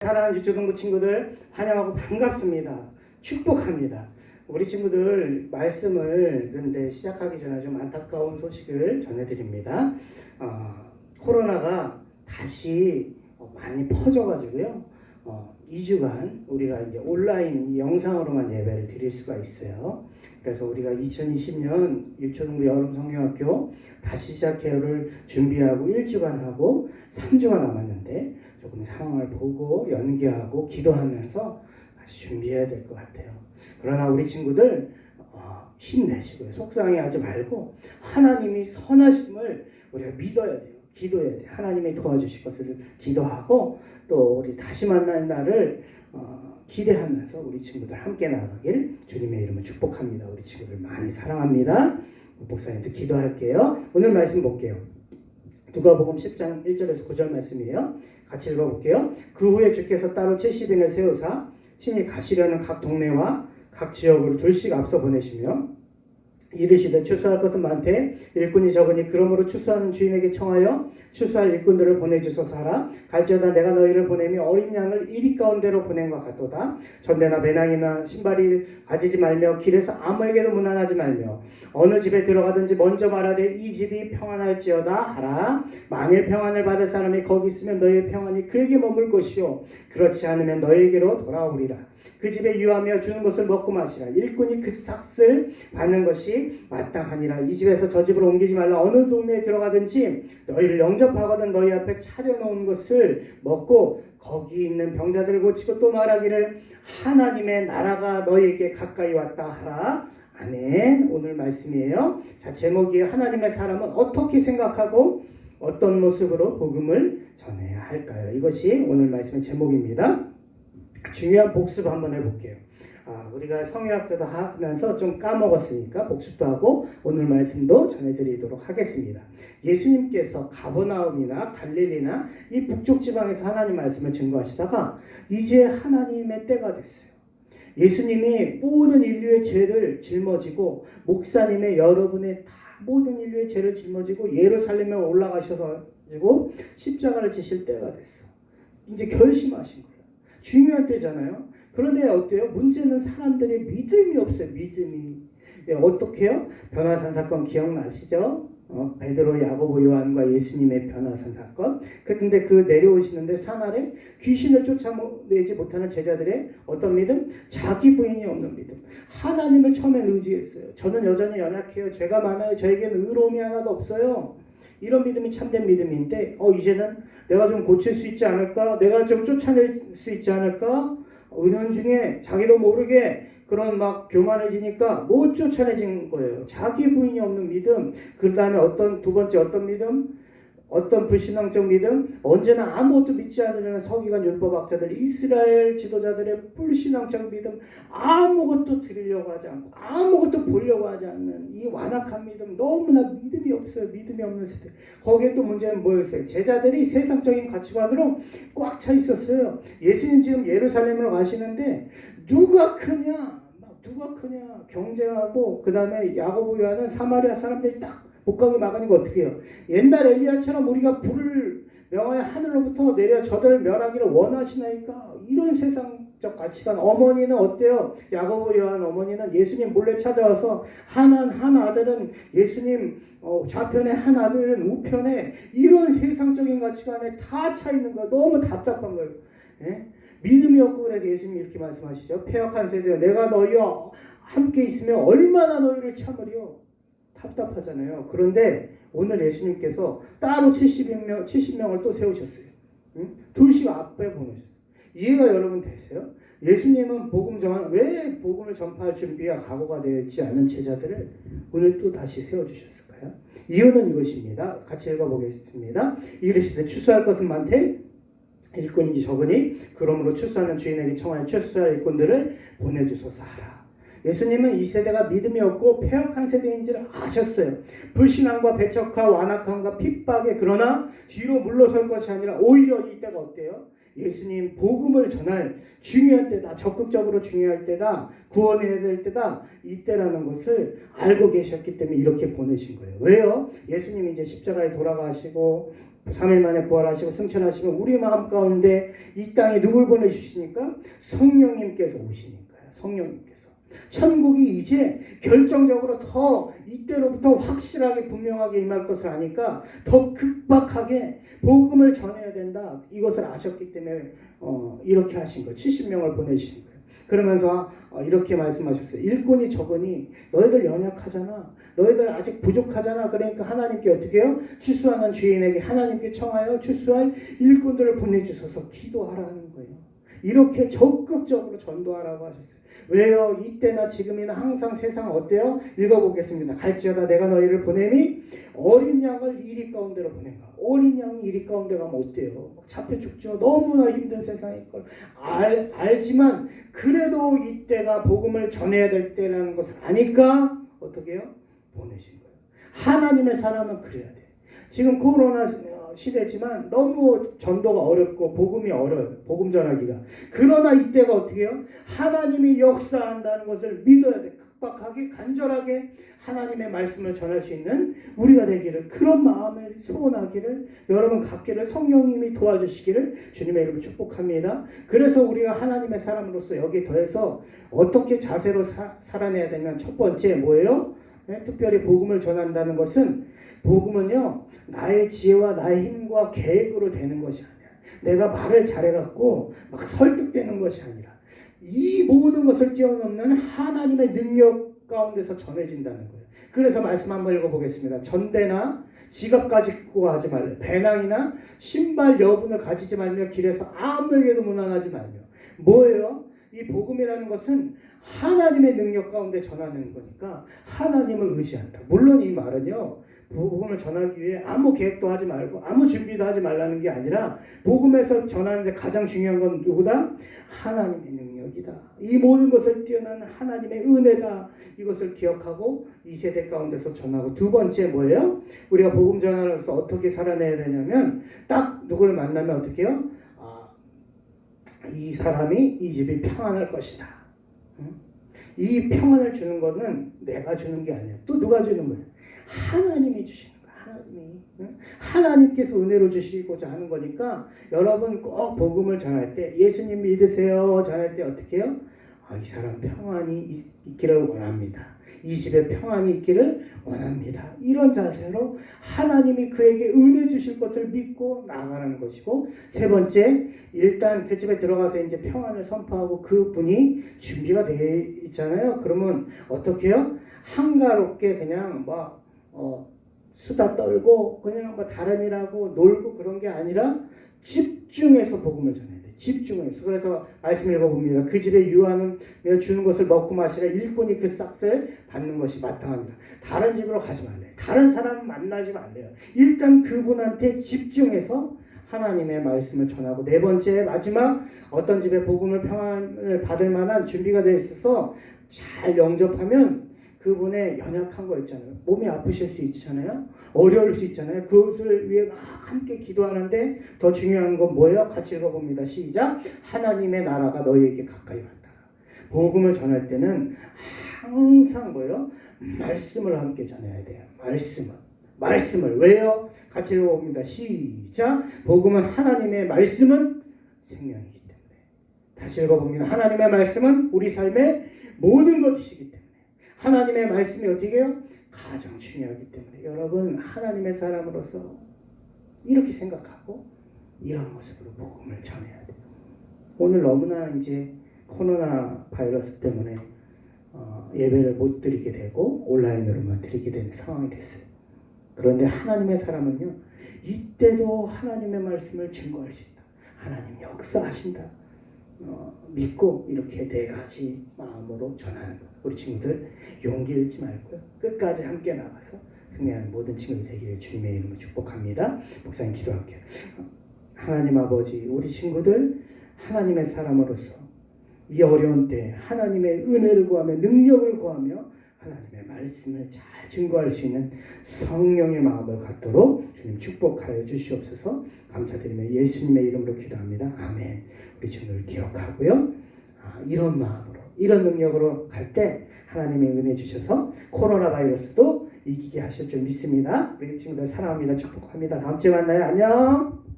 사랑하는 유초등부 친구들 환영하고 반갑습니다. 축복합니다. 우리 친구들 말씀을 그런데 시작하기 전에 좀 안타까운 소식을 전해드립니다. 코로나가 다시 많이 퍼져가지고요. 2주간 우리가 이제 온라인 영상으로만 예배를 드릴 수가 있어요. 그래서 우리가 2020년 유초등부 여름성경학교 다시 시작해요를 준비하고 1주간 하고 3주가 남았는데 조금 상황을 보고 연기하고 기도하면서 다시 준비해야 될 것 같아요. 그러나 우리 친구들 힘내시고요. 속상해하지 말고 하나님이 선하심을 우리가 믿어야 돼요. 기도해야 돼요. 하나님이 도와주실 것을 기도하고 또 우리 다시 만날 날을 기대하면서 우리 친구들 함께 나가길 주님의 이름으로 축복합니다. 우리 친구들 많이 사랑합니다. 목사님도 기도할게요. 오늘 말씀 볼게요. 누가복음 10장 1절에서 9절 말씀이에요. 같이 읽어볼게요. 그 후에 주께서 따로 70인을 세우사 친히 가시려는 각 동네와 각 지역으로 둘씩 앞서 보내시며 이르시되 추수할 것은 많되 일꾼이 적으니 그러므로 추수하는 주인에게 청하여 추수할 일꾼들을 보내주소서 하라. 갈지어다 내가 너희를 보내며 어린 양을 이리 가운데로 보낸 것 같도다. 전대나 배낭이나 신발이 가지지 말며 길에서 아무에게도 문안하지 말며 어느 집에 들어가든지 먼저 말하되 이 집이 평안할지어다 하라. 만일 평안을 받을 사람이 거기 있으면 너희의 평안이 그에게 머물 것이요 그렇지 않으면 너희에게로 돌아오리라. 그 집에 유하며 주는 것을 먹고 마시라. 일꾼이 그 삭을 받는 것이 마땅하니라. 이 집에서 저 집으로 옮기지 말라. 어느 동네에 들어가든지 너희를 영접하거든 너희 앞에 차려놓은 것을 먹고 거기 있는 병자들을 고치고 또 말하기를 하나님의 나라가 너희에게 가까이 왔다 하라. 아멘. 오늘 말씀이에요. 자, 제목이 하나님의 사람은 어떻게 생각하고 어떤 모습으로 복음을 전해야 할까요? 이것이 오늘 말씀의 제목입니다. 중요한 복습 한번 해볼게요. 우리가 성경학교도 하면서 좀 까먹었으니까 복습도 하고 오늘 말씀도 전해드리도록 하겠습니다. 예수님께서 가버나움이나 갈릴리나 이 북쪽 지방에서 하나님 말씀을 증거하시다가 이제 하나님의 때가 됐어요. 예수님이 모든 인류의 죄를 짊어지고 목사님의 여러분의 다 모든 인류의 죄를 짊어지고 예루살렘에 올라가셔서 십자가를 지실 때가 됐어. 이제 결심하신 거예요. 중요한 때잖아요. 그런데 어때요? 문제는 사람들이 믿음이 없어요. 믿음이. 어떻게요? 변화산 사건 기억나시죠? 베드로, 야고보, 요한과 예수님의 변화산 사건. 근데 그 내려오시는데 산 아래 귀신을 쫓아내지 못하는 제자들의 어떤 믿음? 자기 부인이 없는 믿음. 하나님을 처음엔 의지했어요. 저는 여전히 연약해요. 죄가 많아요. 저에게는 의로움이 하나도 없어요. 이런 믿음이 참된 믿음인데 이제는 내가 좀 고칠 수 있지 않을까? 내가 좀 쫓아낼 수 있지 않을까? 은연중에 자기도 모르게 그런 막 교만해지니까 못 쫓아내진 거예요. 자기 부인이 없는 믿음. 그 다음에 두 번째 어떤 믿음? 어떤 불신앙적 믿음? 언제나 아무것도 믿지 않으려는 서기관 율법학자들, 이스라엘 지도자들의 불신앙적 믿음, 아무것도 드리려고 하지 않고 아무것도 보려고 하지 않는 이 완악한 믿음, 너무나 믿음이 없어요. 믿음이 없는 세대. 거기에 또 문제는 뭐였어요? 제자들이 세상적인 가치관으로 꽉 차 있었어요. 예수님 지금 예루살렘으로 가시는데 누가 크냐? 경쟁하고 그 다음에 야고보 요한은 사마리아 사람들이 딱 못 가게 막으니까 어떻게 해요? 옛날 엘리야처럼 우리가 불을 명하여 하늘로부터 내려 저들을 멸하기를 원하시나이까? 이런 세상적 가치관. 어머니는 어때요? 야고보 요한 어머니는 예수님 몰래 찾아와서 한 아들은 예수님 좌편에 한 아들은 우편에 이런 세상적인 가치관에 다 차 있는 거 너무 답답한 거예요. 예? 믿음이 없고 그래서 예수님 이렇게 말씀하시죠. 패역한 세대여 내가 너희와 함께 있으면 얼마나 너희를 참으리요. 답답하잖아요. 그런데 오늘 예수님께서 따로 70명을 또 세우셨어요. 둘씩 앞에 보내셨어요. 이해가 여러분 되세요? 예수님은 왜 복음을 전파할 준비와 각오가 되지 않은 제자들을 오늘 또 다시 세워주셨을까요? 이유는 이것입니다. 같이 읽어보겠습니다. 이르시되 추수할 것은 많되 일꾼이 적으니 그러므로 추수하는 주인에게 청하여 추수할 일꾼들을 보내주소서 하라. 예수님은 이 세대가 믿음이 없고 패역한 세대인지를 아셨어요. 불신앙과 배척과 완악함과 핍박에 그러나 뒤로 물러설 것이 아니라 오히려 이때가 어때요? 예수님 복음을 전할 중요한 때다. 적극적으로 중요할 때다. 구원해야 될 때다. 이때라는 것을 알고 계셨기 때문에 이렇게 보내신 거예요. 왜요? 예수님이 이제 십자가에 돌아가시고 3일 만에 부활하시고 승천하시면 우리 마음 가운데 이 땅에 누굴 보내주시니까 성령님께서 오시니까요. 성령님께서. 천국이 이제 결정적으로 더 이때로부터 확실하게 분명하게 임할 것을 아니까 더 급박하게 복음을 전해야 된다. 이것을 아셨기 때문에 이렇게 하신 거예요. 70명을 보내신 거예요. 그러면서 이렇게 말씀하셨어요. 일꾼이 적으니 너희들 연약하잖아. 너희들 아직 부족하잖아. 그러니까 하나님께 어떻게 해요? 추수하는 주인에게 하나님께 청하여 추수할 일꾼들을 보내주셔서 기도하라는 거예요. 이렇게 적극적으로 전도하라고 하셨어요. 왜요? 이때나 지금이나 항상 세상 어때요? 읽어보겠습니다. 갈지어다 내가 너희를 보내니 어린 양을 이리 가운데로 보낸가. 어린 양이 이리 가운데 가면 어때요? 잡혀 죽죠. 너무나 힘든 세상일 걸 알지만 그래도 이때가 복음을 전해야 될 때라는 것을 아니까 어떻게 해요? 보내신 거예요. 하나님의 사람은 그래야 돼. 지금 코로나 시대지만 너무 전도가 어렵고 복음이 어려워요. 복음 전하기가. 그러나 이때가 어떻게 해요? 하나님이 역사한다는 것을 믿어야 돼. 급박하게 간절하게 하나님의 말씀을 전할 수 있는 우리가 되기를, 그런 마음을 소원하기를 여러분 갖기를 성령님이 도와주시기를 주님의 이름으로 축복합니다. 그래서 우리가 하나님의 사람으로서 여기 더해서 어떻게 자세로 살아내야 되냐면 첫 번째 뭐예요? 특별히 복음을 전한다는 것은, 복음은요 나의 지혜와 나의 힘과 계획으로 되는 것이 아니야. 내가 말을 잘해갖고 막 설득되는 것이 아니라 이 모든 것을 뛰어넘는 하나님의 능력 가운데서 전해진다는 거예요. 그래서 말씀 한번 읽어보겠습니다. 전대나 지갑 가지고 가지 말래. 배낭이나 신발 여분을 가지지 말며 길에서 아무에게도 무난하지 말며. 뭐예요? 이 복음이라는 것은 하나님의 능력 가운데 전하는 거니까 하나님을 의지한다. 물론 이 말은요 복음을 전하기 위해 아무 계획도 하지 말고 아무 준비도 하지 말라는 게 아니라, 복음에서 전하는데 가장 중요한 건 누구다? 하나님의 능력이다. 이 모든 것을 뛰어난 하나님의 은혜다. 이것을 기억하고 이 세대 가운데서 전하고, 두 번째 뭐예요? 우리가 복음 전하로서 어떻게 살아내야 되냐면, 딱 누구를 만나면 어떻게 해요? 이 사람이 이 집이 평안할 것이다. 이 평안을 주는 것은 내가 주는 게 아니야. 또 누가 주는 거예요? 하나님이 주시는 거야. 하나님께서 은혜로 주시고자 하는 거니까 여러분 꼭 복음을 전할 때, 예수님 믿으세요 전할 때 어떻게 해요? 이 사람 평안이 있기를 원합니다. 이 집에 평안이 있기를 원합니다. 이런 자세로 하나님이 그에게 은혜 주실 것을 믿고 나아가는 것이고, 세 번째, 일단 그 집에 들어가서 이제 평안을 선포하고 그분이 준비가 되어 있잖아요. 그러면 어떻게 해요? 한가롭게 그냥 수다 떨고 그냥 다른 일하고 놀고 그런 게 아니라 집중해서 복음을 전해야 돼. 집중해서. 그래서 말씀 읽어봅니다. 그 집에 유하는 주는 것을 먹고 마시라. 일꾼이 그 싹을 받는 것이 마땅합니다. 다른 집으로 가지 말래요. 다른 사람 만나지 말래요. 일단 그분한테 집중해서 하나님의 말씀을 전하고, 네 번째 마지막, 어떤 집에 복음을 평안을 받을 만한 준비가 되어 있어서 잘 영접하면 그분의 연약한 거 있잖아요. 몸이 아프실 수 있잖아요. 어려울 수 있잖아요. 그것을 위해 막 함께 기도하는데 더 중요한 건 뭐예요? 같이 읽어봅니다. 시작. 하나님의 나라가 너희에게 가까이 왔다. 복음을 전할 때는 항상 뭐예요? 말씀을 함께 전해야 돼요. 말씀을. 왜요? 같이 읽어봅니다. 시작. 복음은 하나님의 말씀은 생명이기 때문에. 다시 읽어봅니다. 하나님의 말씀은 우리 삶의 모든 것이기 때문에. 하나님의 말씀이 어떻게 해요? 가장 중요하기 때문에 여러분 하나님의 사람으로서 이렇게 생각하고 이런 모습으로 복음을 전해야 돼요. 오늘 너무나 이제 코로나 바이러스 때문에 예배를 못 드리게 되고 온라인으로만 드리게 되는 상황이 됐어요. 그런데 하나님의 사람은요, 이때도 하나님의 말씀을 증거할 수 있다. 하나님 역사하신다. 믿고 이렇게 네 가지 마음으로 전하는 것. 우리 친구들 용기 잃지 말고요. 끝까지 함께 나가서 승리하는 모든 친구들 되기를 주님의 이름으로 축복합니다. 목사님 기도할게요. 하나님 아버지, 우리 친구들 하나님의 사람으로서 이 어려운 때 하나님의 은혜를 구하며 능력을 구하며 하나님의 말씀을 잘 증거할 수 있는 성령의 마음을 갖도록 주님 축복하여 주시옵소서. 감사드리며 예수님의 이름으로 기도합니다. 아멘. 우리 친구들 기억하고요. 이런 마음으로, 이런 능력으로 갈 때 하나님의 은혜 주셔서 코로나 바이러스도 이기게 하실 줄 믿습니다. 우리 친구들 사랑합니다. 축복합니다. 다음 주에 만나요. 안녕.